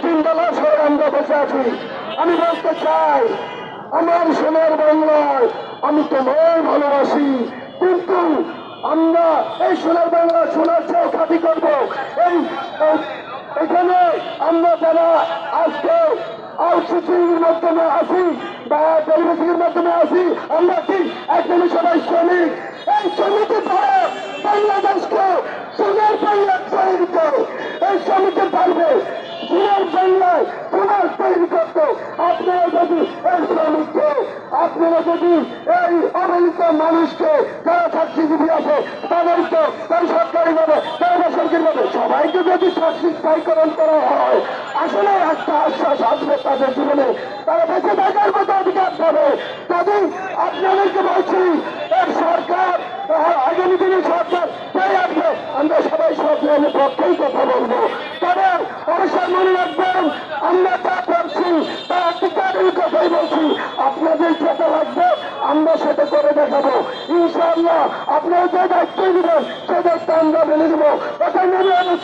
চিন্তালাস হয়ে আমরা বসে আছি। আমি বলতে চাই, আমার সোনার বাংলায় আমি তোমায় ভালোবাসি, কিন্তু আমরা এই সোনার বাংলা সোনার চেয়েও খাতি করবো। এখানে আমরা যারা আজকে আউটসোর্সিংয়ের মাধ্যমে আসি বা টেলিভিশনের মাধ্যমে আসি, আমরা কি একদম সবাই শ্রমিক। এই শ্রমিকের দ্বারা বাংলাদেশকে সোনার বাংলা তৈরি করে, এই শ্রমিকে পারবে সোনার বাংলায় সোনার তৈরি করতে। আপনারা যদি এই শ্রমিককে, আপনারা যদি এই অবহেলিত মানুষকে, যারা চাকরিজীবী আছে তাদেরকে, তারা সরকারি ভাবে, তারা বেসরকারি ভাবে সবাইকে যদি চাকরি স্থায়ীকরণ করা হয়, আসলে একটা আশ্বাস আসবে তাদের জীবনে, তারা বেঁচে থাকার মতো অধিকার পাবে। যদি আপনাদেরকে বলছি, এই সরকার আগামী দিনে সরকার তাই আসবে, আমরা সবাই সরকারের পক্ষেই কথা বলবো। তবে অবশ্যই মনে রাখবেন, আমরা যা করছি তা অধিকারের কথাই বলছি। আপনাদের যেটা লাগবে আমরা সেটা করে দেখাবো ইনশাআল্লাহ। আপনারা যে দায়িত্ব নেবেন সে দায়িত্ব আমরা মেনে নেবো। ওটা নেবে অনেক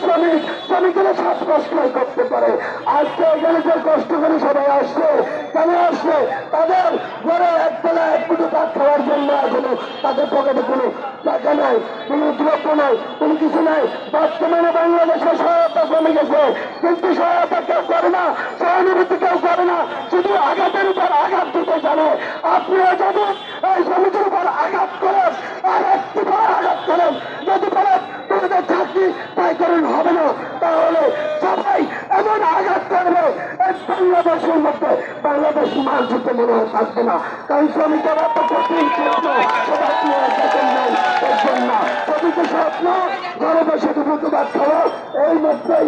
শ্রমিকেরা শ্বাসকষ্ট করতে পারে। আজকে এখানে যে কষ্ট করে সবাই আসছে, কেন আসছে? তাদের ঘরে একবেলা এক দুটো ভাত খাওয়ার জন্য আসলে তাদের পকেটে কোনো টাকা নাই, কোনো দ্রব্য নাই, কোনো কিছু নাই। বর্তমানে বাংলাদেশে সহায়তা কমে গেছে, কিন্তু সহায়তা কেউ করে না, সহানুভূতি কেউ করে না, শুধু আঘাতের উপর আঘাত দিতে জানে। আপনারা যদি এই শ্রমিকের উপর আঘাত করেন আর একটু করে আঘাত করেন, যদি বলেন তোমাদের চাকরি স্থায়ীকরণ হবে না, তাহলে সবাই এমন আঘাত করবে এই বাংলাদেশের মধ্যে বাংলাদেশ মানচিত্র মনে হয় থাকবে না। কারণ শ্রমিকেরা তো কঠিন স্বপ্ন দেখেন নাই, দেখবেন না। শ্রমিকের স্বপ্ন ঘরে বসে দুটো ভাত খাওয়া। এই মধ্যেই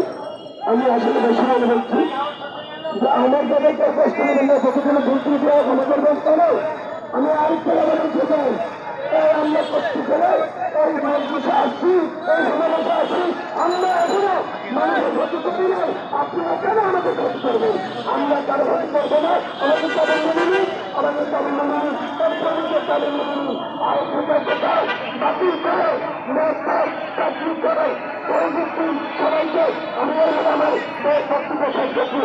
আমি আসলে বেশি মনে বলছি যে আমার যাদেরকে কষ্ট নেবেন না, কতগুলো ভুলছি দেওয়া ক্ষমা করবেন। কেন আমি আরেকটা বলতে চাই, আমরা কষ্ট করে এই মানুষে আসছি, এই সমাবেশে আসছি, আমরা এখনো মানুষের ক্ষতি করি নাই। আপনারা কেন আমাদের ক্ষতি করবেন? আমরা কারো ক্ষতি করবো না। আমাদের তাদের মেনে নিন, আমাদের তাদের মেনে নিন, তাদের মেনে নিন। আর কোথাও বাতিল করে চাকরি করে সবাইকে আমি আমার বক্তব্য শেষ করছি।